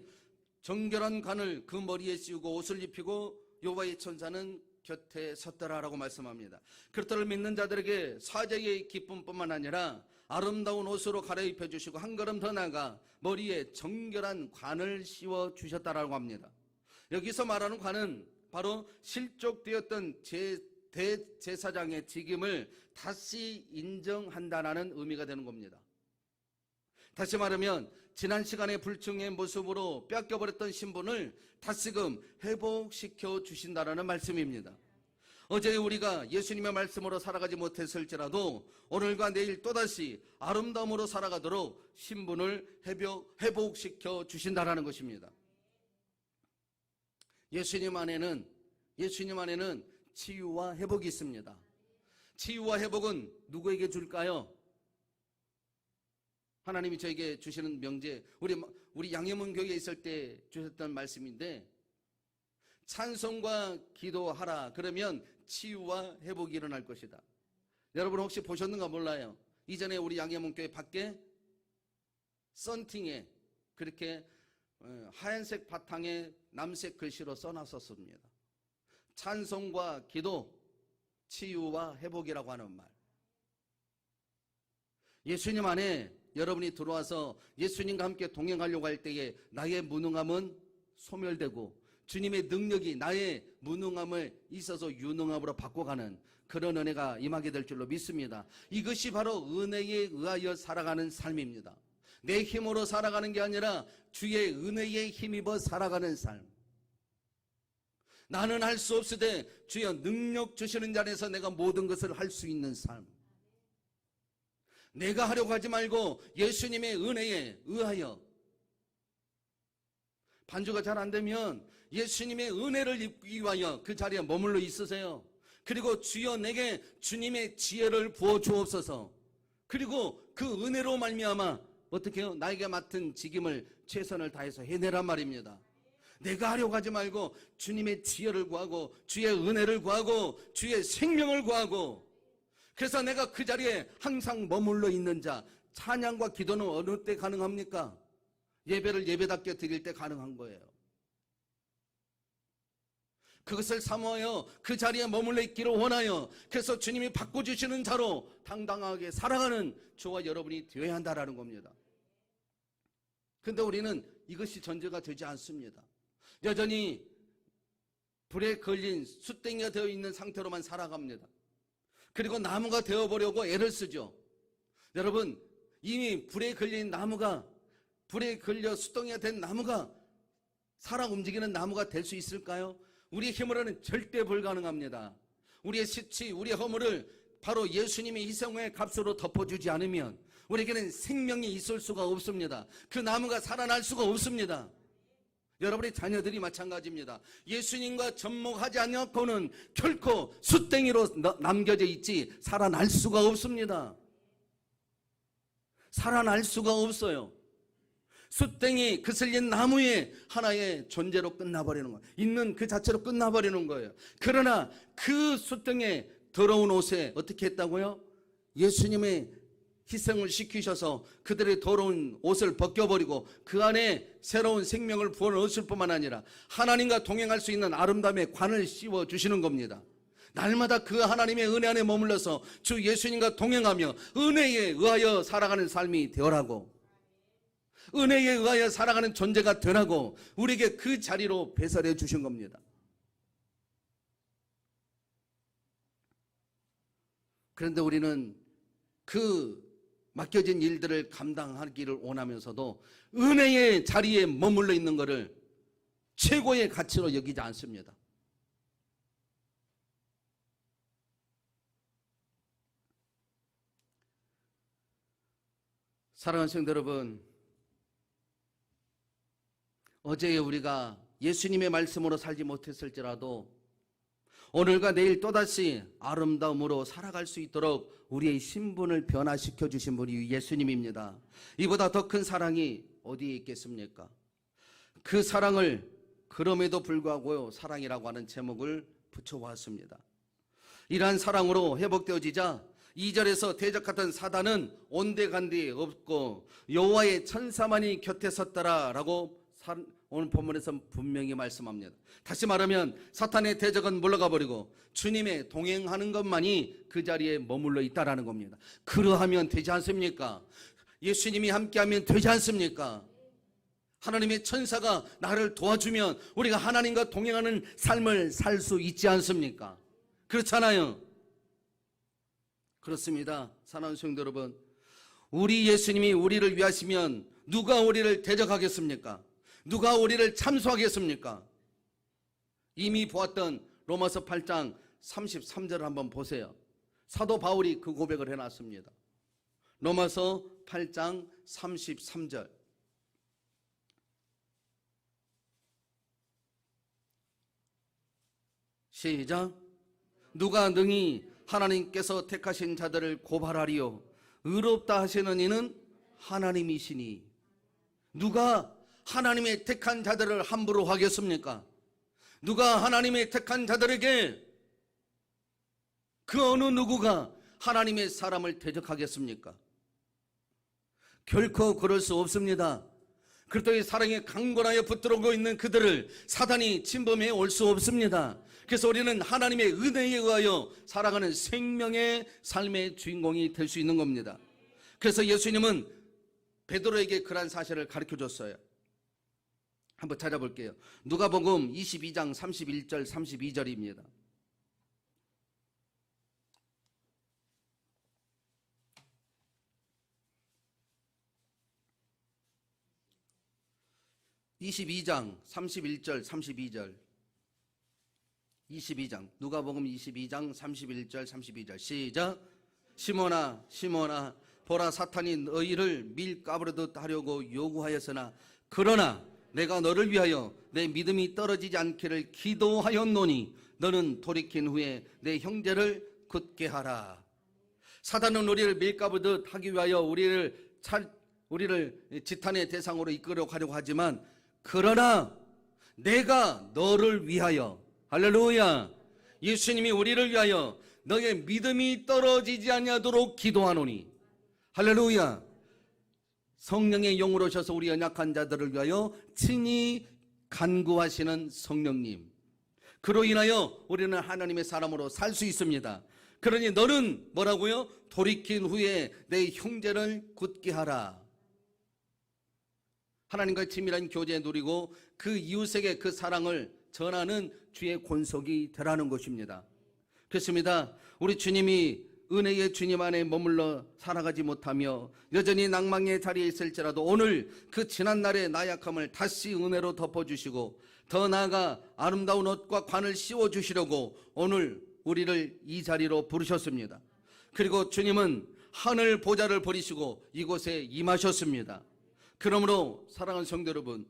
정결한 관을 그 머리에 씌우고 옷을 입히고 여호와의 천사는 곁에 섰더라라고 말씀합니다. 그리스도를 믿는 자들에게 사죄의 기쁨뿐만 아니라 아름다운 옷으로 갈아입혀 주시고 한 걸음 더 나아가 머리에 정결한 관을 씌워 주셨다라고 합니다. 여기서 말하는 관은 바로 실족되었던 대제사장의 직임을 다시 인정한다는 의미가 되는 겁니다. 다시 말하면 지난 시간의 불충의 모습으로 뺏겨버렸던 신분을 다시금 회복시켜 주신다는 말씀입니다. 어제 우리가 예수님의 말씀으로 살아가지 못했을지라도 오늘과 내일 또다시 아름다움으로 살아가도록 신분을 회복시켜 주신다는 것입니다. 예수님 안에는 치유와 회복이 있습니다. 치유와 회복은 누구에게 줄까요? 하나님이 저에게 주시는 명제, 우리 양해문 교회에 있을 때 주셨던 말씀인데, 찬송과 기도하라. 그러면 치유와 회복이 일어날 것이다. 여러분 혹시 보셨는가 몰라요. 이전에 우리 양해문 교회 밖에 썬팅에 그렇게 하얀색 바탕에 남색 글씨로 써놨었습니다. 찬송과 기도, 치유와 회복이라고 하는 말. 예수님 안에 여러분이 들어와서 예수님과 함께 동행하려고 할 때에 나의 무능함은 소멸되고 주님의 능력이 나의 무능함을 있어서 유능함으로 바꿔가는 그런 은혜가 임하게 될 줄로 믿습니다. 이것이 바로 은혜에 의하여 살아가는 삶입니다. 내 힘으로 살아가는 게 아니라 주의 은혜에 힘입어 살아가는 삶. 나는 할 수 없으되 주여 능력 주시는 자리에서 내가 모든 것을 할 수 있는 삶. 내가 하려고 하지 말고 예수님의 은혜에 의하여. 반주가 잘 안 되면 예수님의 은혜를 입기 위하여 그 자리에 머물러 있으세요. 그리고 주여 내게 주님의 지혜를 부어 주옵소서. 그리고 그 은혜로 말미암아 어떻게 해요? 나에게 맡은 직임을 최선을 다해서 해내란 말입니다. 내가 하려고 하지 말고 주님의 지혜를 구하고 주의 은혜를 구하고 주의 생명을 구하고. 그래서 내가 그 자리에 항상 머물러 있는 자. 찬양과 기도는 어느 때 가능합니까? 예배를 예배답게 드릴 때 가능한 거예요. 그것을 사모하여 그 자리에 머물러 있기를 원하여, 그래서 주님이 바꿔주시는 자로 당당하게 살아가는 저와 여러분이 되어야 한다는 겁니다. 그런데 우리는 이것이 전제가 되지 않습니다. 여전히 불에 걸린 숯댕이가 되어 있는 상태로만 살아갑니다. 그리고 나무가 되어보려고 애를 쓰죠. 여러분, 이미 불에 걸린 나무가, 불에 걸려 숯덩이가 된 나무가 살아 움직이는 나무가 될 수 있을까요? 우리의 힘으로는 절대 불가능합니다. 우리의 시치, 우리의 허물을 바로 예수님의 희생의 값으로 덮어주지 않으면 우리에게는 생명이 있을 수가 없습니다. 그 나무가 살아날 수가 없습니다. 여러분의 자녀들이 마찬가지입니다. 예수님과 접목하지 않고는 결코 숯댕이로 남겨져 있지 살아날 수가 없습니다. 살아날 수가 없어요. 숯댕이 그슬린 나무의 하나의 존재로 끝나버리는 거예요. 있는 그 자체로 끝나버리는 거예요. 그러나 그 숯등에 더러운 옷에 어떻게 했다고요? 예수님의 희생을 시키셔서 그들의 더러운 옷을 벗겨버리고 그 안에 새로운 생명을 부어넣으실 뿐만 아니라 하나님과 동행할 수 있는 아름다움의 관을 씌워주시는 겁니다. 날마다 그 하나님의 은혜 안에 머물러서 주 예수님과 동행하며 은혜에 의하여 살아가는 삶이 되어라고, 은혜에 의하여 살아가는 존재가 되라고 우리에게 그 자리로 배설해 주신 겁니다. 그런데 우리는 그 맡겨진 일들을 감당하기를 원하면서도 은혜의 자리에 머물러 있는 것을 최고의 가치로 여기지 않습니다. 사랑하는 성도 여러분, 어제 우리가 예수님의 말씀으로 살지 못했을지라도 오늘과 내일 또다시 아름다움으로 살아갈 수 있도록 우리의 신분을 변화시켜 주신 분이 예수님입니다. 이보다 더 큰 사랑이 어디에 있겠습니까? 그 사랑을 그럼에도 불구하고 사랑이라고 하는 제목을 붙여보았습니다. 이러한 사랑으로 회복되어지자 2절에서 대적하던 사단은 온데간데 없고 여호와의 천사만이 곁에 섰더라라고 오늘 본문에서 분명히 말씀합니다. 다시 말하면 사탄의 대적은 물러가 버리고 주님의 동행하는 것만이 그 자리에 머물러 있다라는 겁니다. 그러하면 되지 않습니까? 예수님이 함께하면 되지 않습니까? 하나님의 천사가 나를 도와주면 우리가 하나님과 동행하는 삶을 살 수 있지 않습니까? 그렇잖아요. 그렇습니다. 사랑하는 성도 여러분, 우리 예수님이 우리를 위하시면 누가 우리를 대적하겠습니까? 누가 우리를 참수하겠습니까? 이미 보았던 로마서 8장 33절을 한번 보세요. 사도 바울이 그 고백을 해놨습니다. 로마서 8장 33절. 시작. 누가 능히 하나님께서 택하신 자들을 고발하리요? 의롭다 하시는 이는 하나님이시니. 누가 하나님의 택한 자들을 함부로 하겠습니까? 누가 하나님의 택한 자들에게 그 어느 누구가 하나님의 사람을 대적하겠습니까? 결코 그럴 수 없습니다. 그렇다고 사랑에 강건하여 붙들어오고 있는 그들을 사단이 침범해 올 수 없습니다. 그래서 우리는 하나님의 은혜에 의하여 살아가는 생명의 삶의 주인공이 될 수 있는 겁니다. 그래서 예수님은 베드로에게 그러한 사실을 가르쳐줬어요. 한번 찾아볼게요. 누가복음 22장 31절 32절입니다. (22장) 31절 32절. 22장 누가복음 22장 31절 32절 시작. 시몬아 시몬아 보라, 사탄이 너희를 밀가부르듯 하려고 요구하였으나 그러나 내가 너를 위하여 내 믿음이 떨어지지 않기를 기도하였노니 너는 돌이킨 후에 내 형제를 굳게 하라. 사단은 우리를 밀가부르듯 하기 위하여 우리를 지탄의 대상으로 이끌어 가려고 하지만 그러나 내가 너를 위하여, 할렐루야, 예수님이 우리를 위하여 너의 믿음이 떨어지지 아니하도록 기도하노니, 할렐루야, 성령의 영으로 오셔서 우리 연약한 자들을 위하여 친히 간구하시는 성령님, 그로 인하여 우리는 하나님의 사람으로 살 수 있습니다. 그러니 너는 뭐라고요? 돌이킨 후에 내 형제를 굳게 하라. 하나님과의 친밀한 교제 누리고 그 이웃에게 그 사랑을 전하는 주의 권속이 되라는 것입니다. 그렇습니다. 우리 주님이 은혜의 주님 안에 머물러 살아가지 못하며 여전히 낭망의 자리에 있을지라도 오늘 그 지난날의 나약함을 다시 은혜로 덮어주시고 더 나아가 아름다운 옷과 관을 씌워주시려고 오늘 우리를 이 자리로 부르셨습니다. 그리고 주님은 하늘 보좌를 버리시고 이곳에 임하셨습니다. 그러므로 사랑하는 성도 여러분,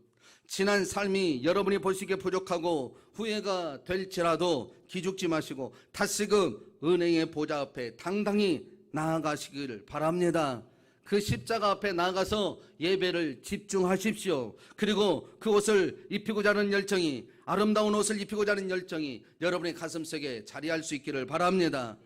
지난 삶이 여러분이 보시기에 부족하고 후회가 될지라도 기죽지 마시고 다시금 은혜의 보좌 앞에 당당히 나아가시기를 바랍니다. 그 십자가 앞에 나아가서 예배를 집중하십시오. 그리고 그 옷을 입히고자 하는 열정이, 아름다운 옷을 입히고자 하는 열정이 여러분의 가슴속에 자리할 수 있기를 바랍니다.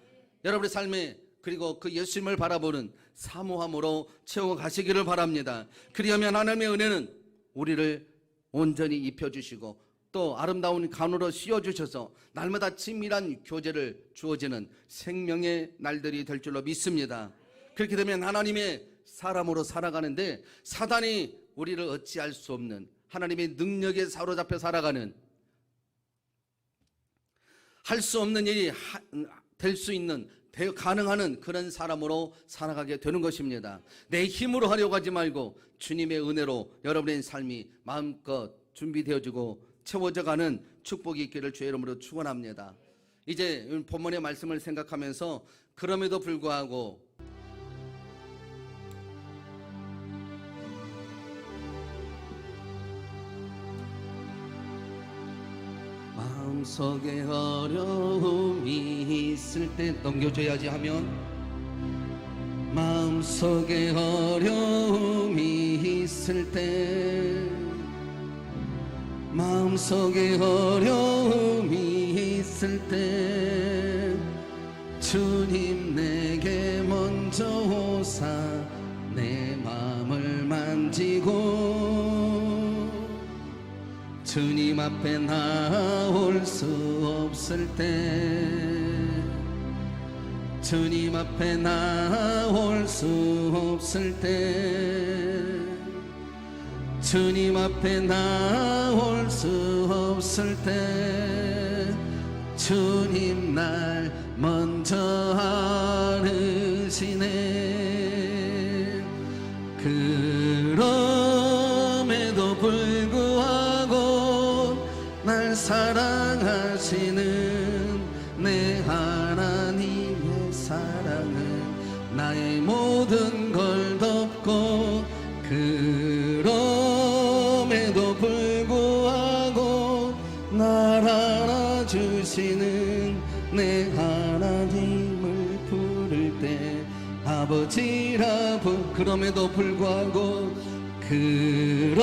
여러분의 삶에 그리고 그 예수님을 바라보는 사모함으로 채워가시기를 바랍니다. 그리하면 하나님의 은혜는 우리를 온전히 입혀주시고 또 아름다운 간으로 씌워주셔서 날마다 친밀한 교제를 주어지는 생명의 날들이 될 줄로 믿습니다. 그렇게 되면 하나님의 사람으로 살아가는데 사단이 우리를 어찌할 수 없는, 하나님의 능력에 사로잡혀 살아가는, 할 수 없는 일이 될 수 있는, 가능한 그런 사람으로 살아가게 되는 것입니다. 내 힘으로 하려고 하지 말고 주님의 은혜로 여러분의 삶이 마음껏 준비되어지고 채워져가는 축복이 있기를 주의 이름으로 축원합니다. 이제 본문의 말씀을 생각하면서 그럼에도 불구하고 마음속에 어려움이 있을 때 넘겨줘야지 하면 마음속에 어려움이 있을 때 마음속에 어려움이 있을 때 주님 내게 먼저 오사 내 마음을 만지고 주님 앞에 나올 수 없을 때 주님 앞에 나올 수 없을 때 주님 앞에 나올 수 없을 때 주님 날 먼저 아르시네. 그럼에도 불구하고 날 사랑하시는 내 하나님의 사랑은 나의 모든 걸 덮고 그럼에도 불구하고 날 알아주시는 내 하나님을 부를 때 아버지라 그럼에도 불구하고 그럼에도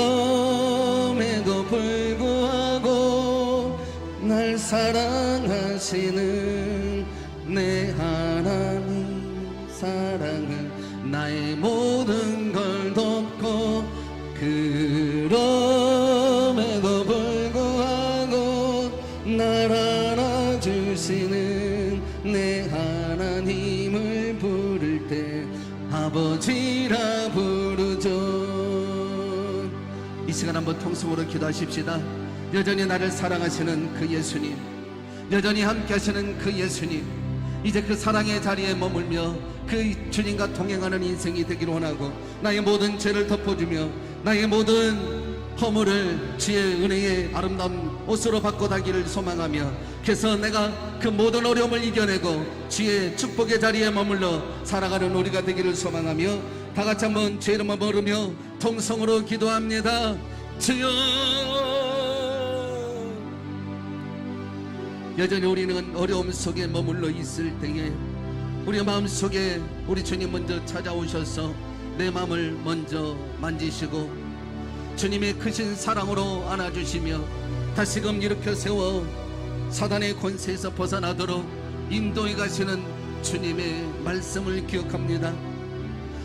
불구하고 날 사랑하시는 내 하나님 사랑은 나의 모든 걸 덮고 그럼에도 불구하고 날 알아주시는 내 하나님을 부를 때 아버지라 부르죠. 이 시간 한번 통성으로 기도하십시다. 여전히 나를 사랑하시는 그 예수님, 여전히 함께 하시는 그 예수님, 이제 그 사랑의 자리에 머물며 그 주님과 동행하는 인생이 되기를 원하고 나의 모든 죄를 덮어주며 나의 모든 허물을 주의 은혜의 아름다운 옷으로 바꿔다기를 소망하며 그래서 내가 그 모든 어려움을 이겨내고 주의 축복의 자리에 머물러 살아가는 우리가 되기를 소망하며 다같이 한번 주의 이름을 부르며 통성으로 기도합니다. 주여. 여전히 우리는 어려움 속에 머물러 있을 때에 우리 마음속에 우리 주님 먼저 찾아오셔서 내 마음을 먼저 만지시고 주님의 크신 사랑으로 안아주시며 다시금 일으켜 세워 사단의 권세에서 벗어나도록 인도해 가시는 주님의 말씀을 기억합니다.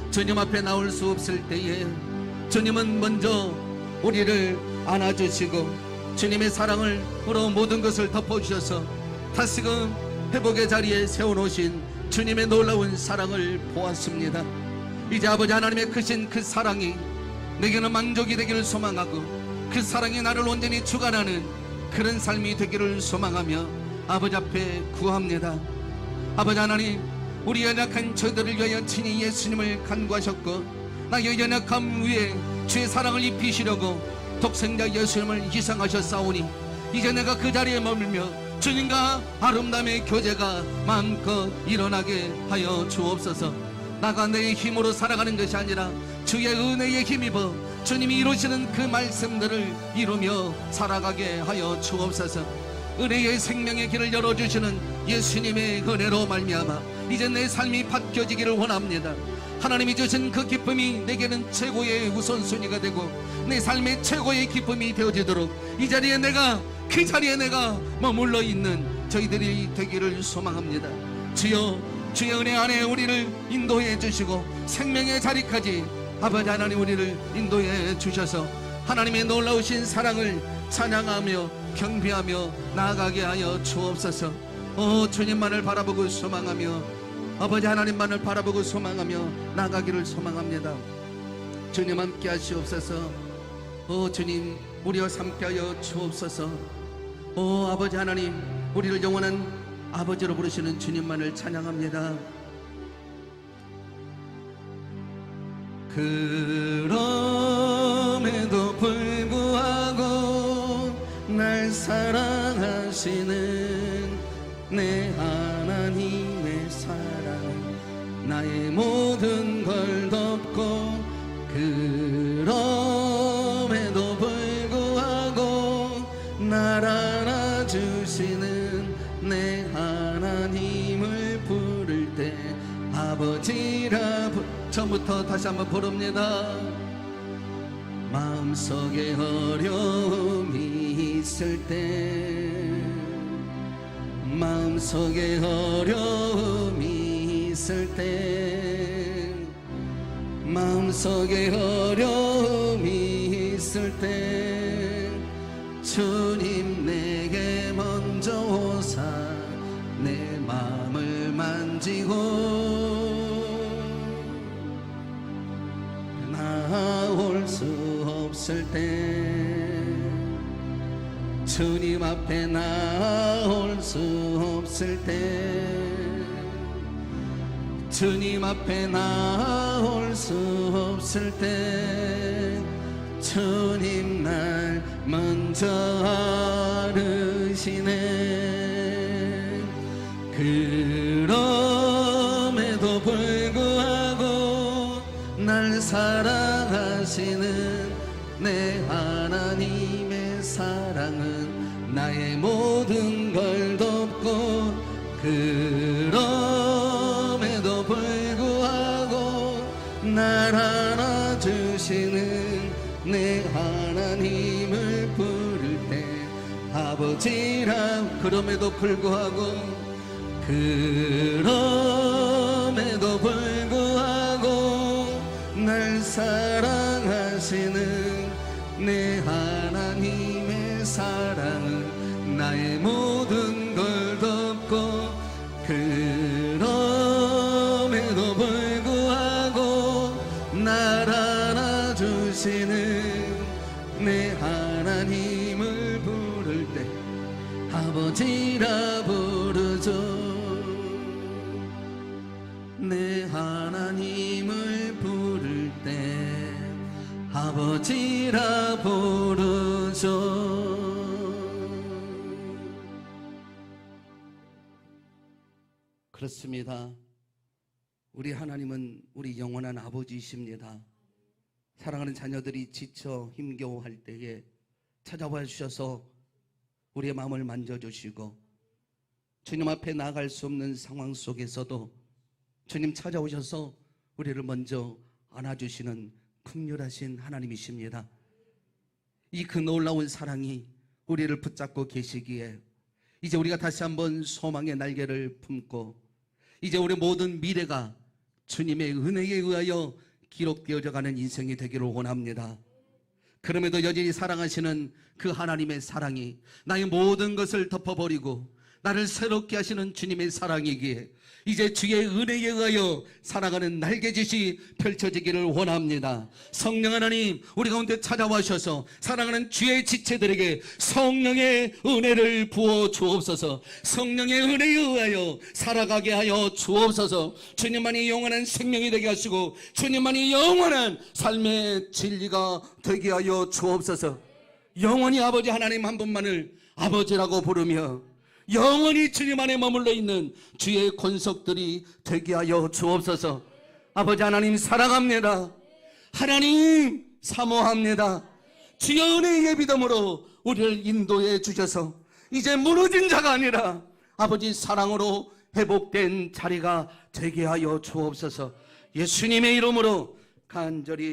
주님 앞에 나올 수 없을 때에 주님은 먼저 우리를 안아주시고 주님의 사랑을 우러 모든 것을 덮어주셔서 다시금 회복의 자리에 세워놓으신 주님의 놀라운 사랑을 보았습니다. 이제 아버지 하나님의 크신 그 사랑이 내게는 만족이 되기를 소망하고 그 사랑이 나를 온전히 주관하는 그런 삶이 되기를 소망하며 아버지 앞에 구합니다. 아버지 하나님, 우리 연약한 저들을 위하여 친히 예수님을 간구하셨고 나의 연약함 위에 주의 사랑을 입히시려고 독생자 예수님을 희생하셨사오니 이제 내가 그 자리에 머물며 주님과 아름다움의 교제가 마음껏 일어나게 하여 주옵소서. 나가 내 힘으로 살아가는 것이 아니라 주의 은혜에 힘입어 주님이 이루시는 그 말씀들을 이루며 살아가게 하여 주옵소서. 은혜의 생명의 길을 열어주시는 예수님의 은혜로 말미암아 이제 내 삶이 바뀌어지기를 원합니다. 하나님이 주신 그 기쁨이 내게는 최고의 우선순위가 되고 내 삶의 최고의 기쁨이 되어지도록 이 자리에 내가 그 자리에 내가 머물러 있는 저희들이 되기를 소망합니다. 주여, 주의 은혜 안에 우리를 인도해 주시고 생명의 자리까지 아버지 하나님 우리를 인도해 주셔서 하나님의 놀라우신 사랑을 찬양하며 경배하며 나아가게 하여 주옵소서. 주님만을 바라보고 소망하며 아버지 하나님만을 바라보고 소망하며 나가기를 소망합니다. 주님 함께 하시옵소서. 주님 우리와 함께하여 주옵소서. 아버지 하나님, 우리를 영원한 아버지로 부르시는 주님만을 찬양합니다. 그럼에도 불구하고 날 사랑하시는 내 하나님의 사랑 나의 모든 걸 덮고 그럼에도 불구하고 날 안아주 주시는 내 하나님을 부를 때 아버지라 처음부터 다시 한번 부릅니다. 마음속에 어려움이 있을 때, 마음속에 어려움이 있을 때, 마음속에 어려움이 있을 때 주님 내게 먼저 오사 내 마음을 만지고 나올 수 없을 때, 주님 앞에 나올 수 없을 때, 주님 앞에 나올 수 없을 때 주님 날 먼저 아르시네. 그럼에도 불구하고 날 사랑하시는 내 하나님의 사랑은 나의 모든 걸 덮고, 그럼에도 불구하고 날 안아주시는 내 하나님을 부를 때 아버지라. 그럼에도 불구하고, 그럼에도 불구하고 날 사랑하시는 내 하나님의 사랑은 나의 모든 걸 덮고, 그럼에도 불구하고 날 안아주시는 내 하나님을 부를 때 아버지라 부르죠. 내 하나님을 부를 때 아버지라 부르죠. 그렇습니다. 우리 하나님은 우리 영원한 아버지이십니다. 사랑하는 자녀들이 지쳐 힘겨워할 때에 찾아와 주셔서 우리의 마음을 만져주시고, 주님 앞에 나아갈 수 없는 상황 속에서도 주님 찾아오셔서 우리를 먼저 안아주시는 긍휼하신 하나님이십니다. 이 그 놀라운 사랑이 우리를 붙잡고 계시기에 이제 우리가 다시 한번 소망의 날개를 품고 이제 우리 모든 미래가 주님의 은혜에 의하여 기록되어져 가는 인생이 되기를 원합니다. 그럼에도 여전히 사랑하시는 그 하나님의 사랑이 나의 모든 것을 덮어버리고 나를 새롭게 하시는 주님의 사랑이기에 이제 주의 은혜에 의하여 살아가는 날개짓이 펼쳐지기를 원합니다. 성령 하나님, 우리 가운데 찾아와셔서 사랑하는 주의 지체들에게 성령의 은혜를 부어 주옵소서. 성령의 은혜에 의하여 살아가게 하여 주옵소서. 주님만이 영원한 생명이 되게 하시고 주님만이 영원한 삶의 진리가 되게 하여 주옵소서. 영원히 아버지 하나님 한 분만을 아버지라고 부르며 영원히 주님 안에 머물러 있는 주의 권속들이 되게 하여 주옵소서. 아버지 하나님 사랑합니다. 하나님 사모합니다. 주의 은혜의 믿음으로 우리를 인도해 주셔서 이제 무너진 자가 아니라 아버지 사랑으로 회복된 자리가 되게 하여 주옵소서. 예수님의 이름으로 간절히